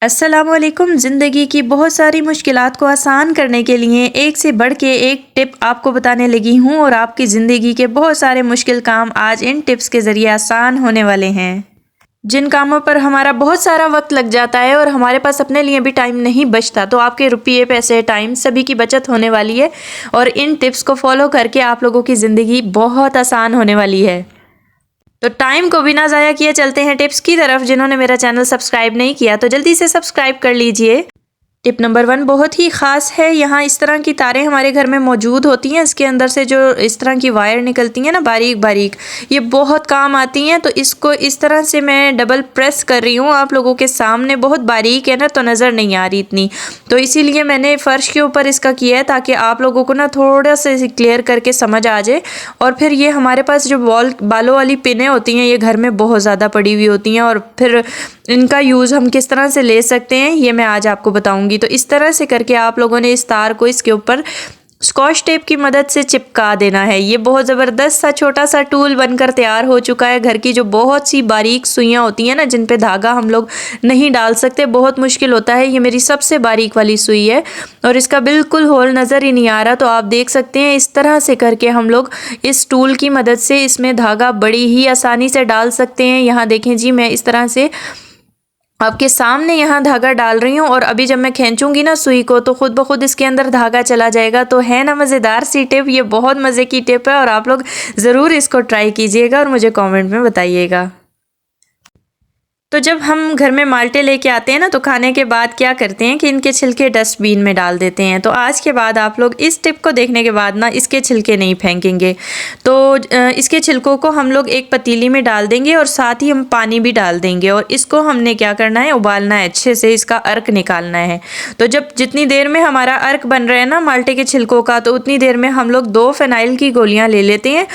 अस्सलामुअलैकुम। ज़िंदगी की बहुत सारी मुश्किलात को आसान करने के लिए एक से बढ़ के एक टिप आपको बताने लगी हूँ और आपकी ज़िंदगी के बहुत सारे मुश्किल काम आज इन टिप्स के ज़रिए आसान होने वाले हैं। जिन कामों पर हमारा बहुत सारा वक्त लग जाता है और हमारे पास अपने लिए भी टाइम नहीं बचता, तो आपके रुपये, पैसे, टाइम सभी की बचत होने वाली है और इन टिप्स को फॉलो करके आप लोगों की ज़िंदगी बहुत आसान होने वाली है। तो टाइम को बिना ज़ाया किए चलते हैं टिप्स की तरफ। जिन्होंने मेरा चैनल सब्सक्राइब नहीं किया तो जल्दी से सब्सक्राइब कर लीजिए। टिप नंबर 1 बहुत ही ख़ास है। यहाँ इस तरह की तारें हमारे घर में मौजूद होती हैं। इसके अंदर से जो इस तरह की वायर निकलती हैं ना, बारीक बारीक, ये बहुत काम आती हैं। तो इसको इस तरह से मैं डबल प्रेस कर रही हूँ आप लोगों के सामने। बहुत बारीक है ना, तो नज़र नहीं आ रही इतनी, तो इसीलिए मैंने फ़र्श के ऊपर इसका किया है ताकि आप लोगों को ना थोड़ा सा क्लियर करके समझ आ जाए। और फिर ये हमारे पास जो बालों वाली पिनें होती हैं, ये घर में बहुत ज़्यादा पड़ी हुई होती हैं और फिर इनका यूज़ हम किस तरह से ले सकते हैं ये मैं आज आपको बताऊंगी। तो इस तरह से करके आप लोगों ने इस तार को इसके ऊपर स्कॉच टेप की मदद से चिपका देना है। ये बहुत ज़बरदस्त सा छोटा सा टूल बनकर तैयार हो चुका है। घर की जो बहुत सी बारीक सुइयाँ होती हैं ना, जिन पे धागा हम लोग नहीं डाल सकते, बहुत मुश्किल होता है, ये मेरी सबसे बारीक वाली सुई है और इसका बिल्कुल होल नज़र ही नहीं आ रहा। तो आप देख सकते हैं इस तरह से करके हम लोग इस टूल की मदद से इसमें धागा बड़ी ही आसानी से डाल सकते हैं। यहाँ देखें जी, मैं इस तरह से आपके सामने यहाँ धागा डाल रही हूँ और अभी जब मैं खींचूंगी ना सुई को, तो खुद ब खुद इसके अंदर धागा चला जाएगा। तो है ना मज़ेदार सी टिप, ये बहुत मज़े की टिप है और आप लोग ज़रूर इसको ट्राई कीजिएगा और मुझे कमेंट में बताइएगा। तो जब हम घर में माल्टे लेके आते हैं ना, तो खाने के बाद क्या करते हैं कि इनके छिलके डस्टबिन में डाल देते हैं। तो आज के बाद आप लोग इस टिप को देखने के बाद ना इसके छिलके नहीं फेंकेंगे। तो इसके छिलकों को हम लोग एक पतीली में डाल देंगे और साथ ही हम पानी भी डाल देंगे और इसको हमने क्या करना है, उबालना है, अच्छे से इसका अर्क निकालना है। तो जब जितनी देर में हमारा अर्क बन रहा है ना माल्टे के छिलकों का, तो उतनी देर में हम लोग 2 फिनाइल की गोलियाँ ले लेते हैं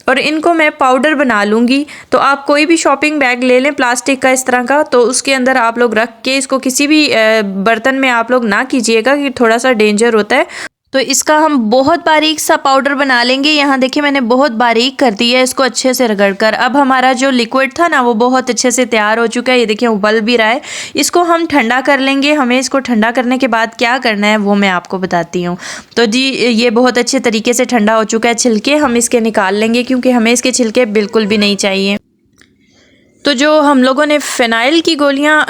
और इनको मैं पाउडर बना लूँगी। तो आप कोई भी शॉपिंग बैग ले लें प्लास्टिक का इस तरह का, तो उसके अंदर आप लोग रख के इसको किसी भी बर्तन में आप लोग ना कीजिएगा कि थोड़ा सा डेंजर होता है। तो इसका हम बहुत बारीक सा पाउडर बना लेंगे। यहाँ देखिए मैंने बहुत बारीक कर दिया है इसको अच्छे से रगड़ कर। अब हमारा जो लिक्विड था ना, वो बहुत अच्छे से तैयार हो चुका है। ये देखिए उबल भी रहा है। इसको हम ठंडा कर लेंगे। हमें इसको ठंडा करने के बाद क्या करना है वो मैं आपको बताती हूँ। तो जी ये बहुत अच्छे तरीके से ठंडा हो चुका है। छिलके हम इसके निकाल लेंगे क्योंकि हमें इसके छिलके बिल्कुल भी नहीं चाहिए। तो जो हम लोगों ने फ़िनाइल की गोलियाँ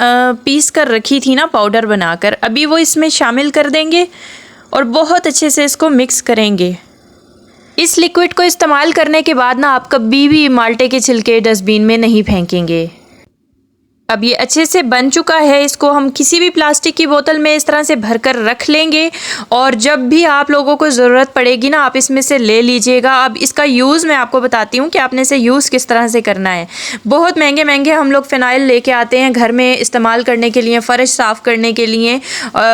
पीस कर रखी थी ना पाउडर बनाकर, अभी वो इसमें शामिल कर देंगे और बहुत अच्छे से इसको मिक्स करेंगे। इस लिक्विड को इस्तेमाल करने के बाद ना आप कभी भी माल्टे के छिलके डस्टबिन में नहीं फेंकेंगे। अब ये अच्छे से बन चुका है। इसको हम किसी भी प्लास्टिक की बोतल में इस तरह से भरकर रख लेंगे और जब भी आप लोगों को ज़रूरत पड़ेगी ना, आप इसमें से ले लीजिएगा। अब इसका यूज़ मैं आपको बताती हूँ कि आपने इसे यूज़ किस तरह से करना है। बहुत महंगे महंगे हम लोग फ़िनाइल लेके आते हैं घर में इस्तेमाल करने के लिए, फ़र्श साफ़ करने के लिए,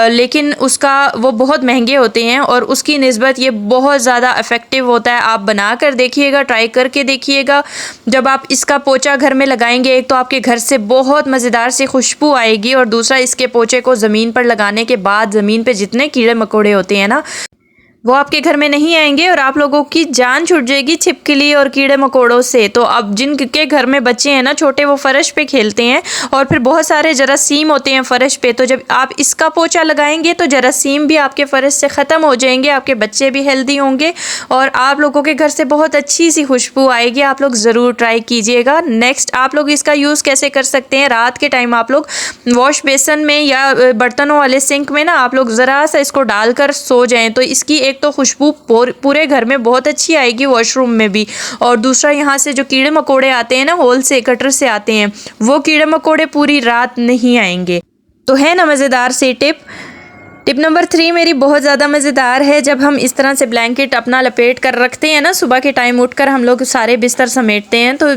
लेकिन उसका वो बहुत महंगे होते हैं और उसकी निस्बत ये बहुत ज़्यादा इफ़ेक्टिव होता है। आप बना कर देखिएगा, ट्राई करके देखिएगा। जब आप इसका पोछा घर में लगाएंगे, एक तो आपके घर से बहुत मज़ेदार सी खुशबू आएगी और दूसरा इसके पोछे को ज़मीन पर लगाने के बाद ज़मीन पे जितने कीड़े मकोड़े होते हैं ना, वो आपके घर में नहीं आएंगे और आप लोगों की जान छूट जाएगी छिपकली और कीड़े मकोड़ों से। तो अब जिनके घर में बच्चे हैं ना छोटे, वो फ़र्श पे खेलते हैं और फिर बहुत सारे जरासीम होते हैं फ़र्श पे। तो जब आप इसका पोछा लगाएंगे तो जरासीम भी आपके फ़र्श से ख़त्म हो जाएंगे, आपके बच्चे भी हेल्दी होंगे और आप लोगों के घर से बहुत अच्छी सी खुशबू आएगी। आप लोग ज़रूर ट्राई कीजिएगा। नेक्स्ट आप लोग इसका यूज़ कैसे कर सकते हैं, रात के टाइम आप लोग वॉश बेसन में या बर्तनों वाले सिंक में ना आप लोग ज़रा सा इसको डालकर सो जाएँ, तो इसकी एक तो खुशबू पूरे घर में बहुत अच्छी आएगी, वॉशरूम में भी। और दूसरा यहाँ से जो कीड़े मकोड़े आते हैं ना, होल से कटर से आते हैं, वो कीड़े मकोड़े पूरी रात नहीं आएंगे। तो है ना मज़ेदार सी टिप। टिप नंबर 3 मेरी बहुत ज़्यादा मज़ेदार है। जब हम इस तरह से ब्लैंकेट अपना लपेट कर रखते हैं ना, सुबह के टाइम उठकर हम लोग सारे बिस्तर समेटते हैं, तो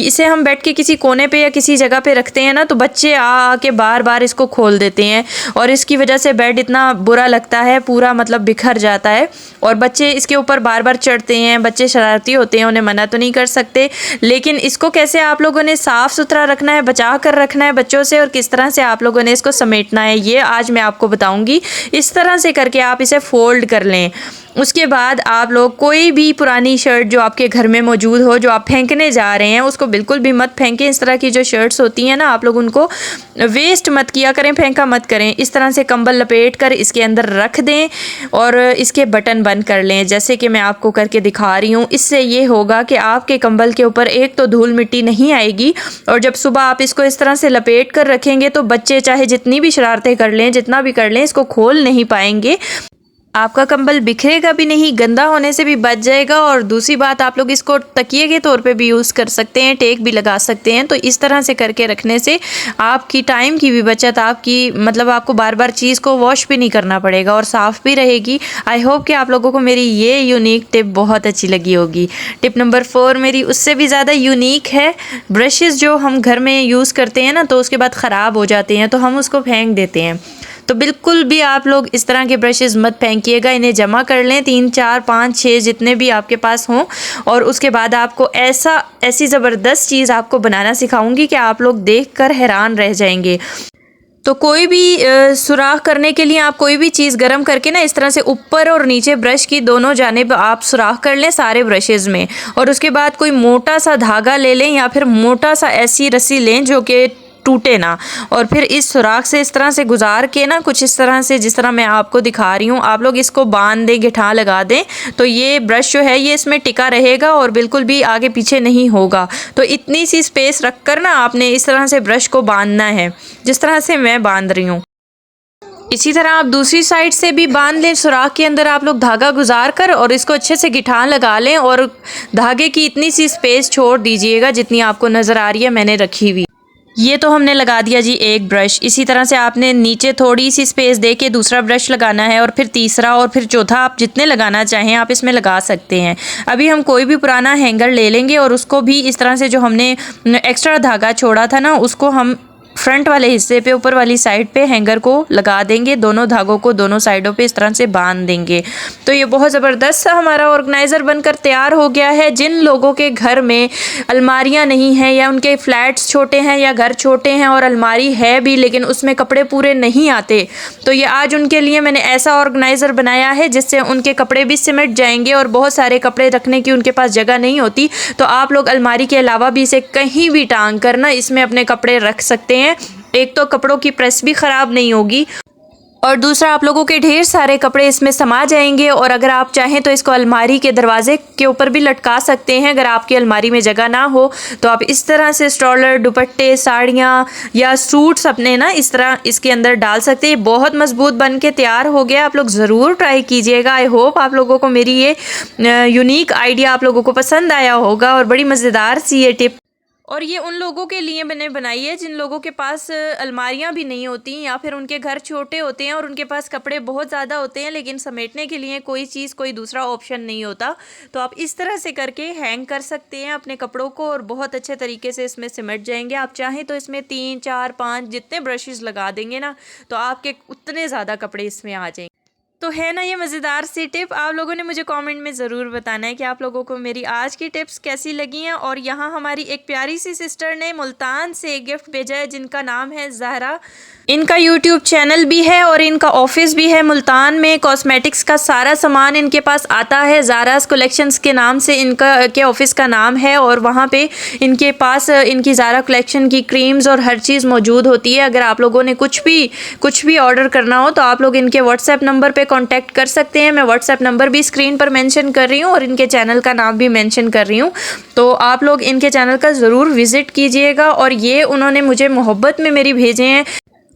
इसे हम बेड के किसी कोने पे या किसी जगह पे रखते हैं ना, तो बच्चे आके बार बार इसको खोल देते हैं और इसकी वजह से बेड इतना बुरा लगता है, पूरा मतलब बिखर जाता है और बच्चे इसके ऊपर बार बार चढ़ते हैं। बच्चे शरारती होते हैं, उन्हें मना तो नहीं कर सकते, लेकिन इसको कैसे आप लोगों ने साफ़ सुथरा रखना है, बचा कर रखना है बच्चों से, और किस तरह से आप लोगों ने इसको समेटना है, ये आज मैं आपको बताऊँगी। इस तरह से करके आप इसे फोल्ड कर लें उसके बाद आप लोग कोई भी पुरानी शर्ट जो आपके घर में मौजूद हो, जो आप फेंकने जा रहे हैं, उसको बिल्कुल भी मत फेंकें। इस तरह की जो शर्ट्स होती हैं ना, आप लोग उनको वेस्ट मत किया करें, फेंका मत करें। इस तरह से कंबल लपेट कर इसके अंदर रख दें और इसके बटन बंद कर लें, जैसे कि मैं आपको करके दिखा रही हूँ। इससे ये होगा कि आपके कंबल के ऊपर एक तो धूल मिट्टी नहीं आएगी, और जब सुबह आप इसको इस तरह से लपेट कर रखेंगे तो बच्चे चाहे जितनी भी शरारतें कर लें, जितना भी कर लें, इसको खोल नहीं पाएंगे। आपका कंबल बिखरेगा भी नहीं, गंदा होने से भी बच जाएगा। और दूसरी बात, आप लोग इसको तकिए के तौर पे भी यूज़ कर सकते हैं, टेक भी लगा सकते हैं। तो इस तरह से करके रखने से आपकी टाइम की भी बचत, आपकी मतलब आपको बार बार चीज़ को वॉश भी नहीं करना पड़ेगा और साफ़ भी रहेगी। आई होप कि आप लोगों को मेरी ये यूनिक टिप बहुत अच्छी लगी होगी। टिप नंबर 4 मेरी उससे भी ज़्यादा यूनिक है। ब्रशेज़ जो हम घर में यूज़ करते हैं ना, तो उसके बाद ख़राब हो जाते हैं तो हम उसको फेंक देते हैं। तो बिल्कुल भी आप लोग इस तरह के ब्रशेस मत फेंकिएगा, इन्हें जमा कर लें, 3 4 5 6 जितने भी आपके पास हों। और उसके बाद आपको ऐसी ज़बरदस्त चीज़ आपको बनाना सिखाऊंगी कि आप लोग देखकर हैरान रह जाएंगे। तो कोई भी सुराख करने के लिए आप कोई भी चीज़ गर्म करके ना, इस तरह से ऊपर और नीचे ब्रश की दोनों जानिब आप सुराख कर लें सारे ब्रशेज़ में। और उसके बाद कोई मोटा सा धागा ले लें या फिर मोटा सा ऐसी रस्सी लें जो कि टूटे ना, और फिर इस सुराख से इस तरह से गुजार के ना, कुछ इस तरह से जिस तरह मैं आपको दिखा रही हूँ, आप लोग इसको बांध दें, गिठा लगा दें, तो ये ब्रश जो है ये इसमें टिका रहेगा और बिल्कुल भी आगे पीछे नहीं होगा। तो इतनी सी स्पेस रख कर ना आपने इस तरह से ब्रश को बांधना है, जिस तरह से मैं बांध रही हूँ। इसी तरह आप दूसरी साइड से भी बांध लें, सुराख के अंदर आप लोग धागा गुजार कर और इसको अच्छे से गिठान लगा लें, और धागे की इतनी सी स्पेस छोड़ दीजिएगा जितनी आपको नज़र आ रही है मैंने रखी हुई। ये तो हमने लगा दिया जी एक ब्रश। इसी तरह से आपने नीचे थोड़ी सी स्पेस दे के दूसरा ब्रश लगाना है, और फिर तीसरा, और फिर चौथा। आप जितने लगाना चाहें आप इसमें लगा सकते हैं। अभी हम कोई भी पुराना हैंगर ले लेंगे और उसको भी इस तरह से, जो हमने एक्स्ट्रा धागा छोड़ा था ना, उसको हम फ्रंट वाले हिस्से पे, ऊपर वाली साइड पे हैंगर को लगा देंगे। दोनों धागों को दोनों साइडों पे इस तरह से बांध देंगे। तो ये बहुत ज़बरदस्त हमारा ऑर्गेनाइज़र बनकर तैयार हो गया है। जिन लोगों के घर में अलमारियां नहीं हैं, या उनके फ्लैट्स छोटे हैं, या घर छोटे हैं और अलमारी है भी लेकिन उसमें कपड़े पूरे नहीं आते, तो ये आज उनके लिए मैंने ऐसा ऑर्गेनाइज़र बनाया है जिससे उनके कपड़े भी सिमट जाएंगे, और बहुत सारे कपड़े रखने की उनके पास जगह नहीं होती। तो आप लोग अलमारी के अलावा भी इसे कहीं भी टांग कर ना इसमें अपने कपड़े रख सकते हैं। एक तो कपड़ों की प्रेस भी ख़राब नहीं होगी, और दूसरा आप लोगों के ढेर सारे कपड़े इसमें समा जाएंगे। और अगर आप चाहें तो इसको अलमारी के दरवाजे के ऊपर भी लटका सकते हैं। अगर आपकी अलमारी में जगह ना हो तो आप इस तरह से स्टॉलर, दुपट्टे, साड़ियाँ या सूट्स अपने ना इस तरह इसके अंदर डाल सकते हैं। बहुत मजबूत बन के तैयार हो गया। आप लोग ज़रूर ट्राई कीजिएगा। आई होप आप लोगों को मेरी ये यूनिक आइडिया आप लोगों को पसंद आया होगा, और बड़ी मज़ेदार सी ये टिप। और ये उन लोगों के लिए मैंने बनाई है जिन लोगों के पास अलमारियां भी नहीं होती, या फिर उनके घर छोटे होते हैं और उनके पास कपड़े बहुत ज़्यादा होते हैं लेकिन समेटने के लिए कोई दूसरा ऑप्शन नहीं होता। तो आप इस तरह से करके हैंग कर सकते हैं अपने कपड़ों को, और बहुत अच्छे तरीके से इसमें सिमट जाएंगे। आप चाहें तो इसमें 3 4 5 जितने ब्रशेज़ लगा देंगे ना, तो आपके उतने ज़्यादा कपड़े इसमें आ जाएंगे। तो है ना ये मज़ेदार सी टिप। आप लोगों ने मुझे कमेंट में ज़रूर बताना है कि आप लोगों को मेरी आज की टिप्स कैसी लगी हैं। और यहाँ हमारी एक प्यारी सी सिस्टर ने मुल्तान से एक गिफ्ट भेजा है जिनका नाम है ज़हरा। इनका यूट्यूब चैनल भी है और इनका ऑफिस भी है मुल्तान में। कॉस्मेटिक्स का सारा सामान इनके पास आता है। ज़ारास कलेक्शंस के नाम से इनका के ऑफिस का नाम है, और वहाँ पे इनके पास इनकी ज़ारा कलेक्शन की क्रीम्स और हर चीज़ मौजूद होती है। अगर आप लोगों ने कुछ भी ऑर्डर करना हो तो आप लोग इनके व्हाट्सएप नंबर पे कांटेक्ट कर सकते हैं। मैं व्हाट्सएप नंबर भी स्क्रीन पर मेंशन कर रही हूँ और इनके चैनल का नाम भी मेंशन कर रही हूँ। तो आप लोग इनके चैनल का ज़रूर विज़िट कीजिएगा। और ये उन्होंने मुझे मोहब्बत में मेरी भेजे हैं,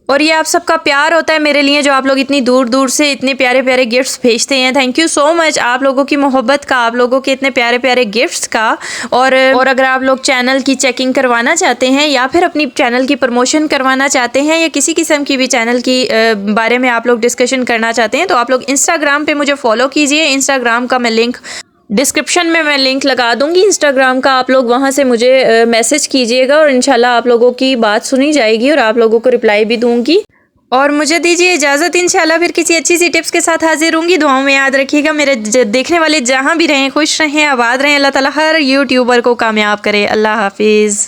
और ये आप सबका प्यार होता है मेरे लिए, जो आप लोग इतनी दूर दूर से इतने प्यारे प्यारे गिफ्ट्स भेजते हैं। थैंक यू सो मच आप लोगों की मोहब्बत का, आप लोगों के इतने प्यारे प्यारे गिफ्ट्स का। और अगर आप लोग चैनल की चेकिंग करवाना चाहते हैं, या फिर अपनी चैनल की प्रमोशन करवाना चाहते हैं, या किसी किस्म की भी चैनल की बारे में आप लोग डिस्कशन करना चाहते हैं, तो आप लोग इंस्टाग्राम पे मुझे फॉलो कीजिए। इंस्टाग्राम का मैं लिंक डिस्क्रिप्शन में मैं लिंक लगा दूंगी इंस्टाग्राम का। आप लोग वहां से मुझे मैसेज कीजिएगा, और इंशाल्लाह आप लोगों की बात सुनी जाएगी और आप लोगों को रिप्लाई भी दूंगी। और मुझे दीजिए इजाज़त, इंशाल्लाह फिर किसी अच्छी सी टिप्स के साथ हाजिर होंगी। दुआओं में याद रखिएगा। मेरे देखने वाले जहां भी रहें खुश रहें, आबाद रहें। अल्लाह ताला हर यूट्यूबर को कामयाब करे। अल्लाह हाफिज़।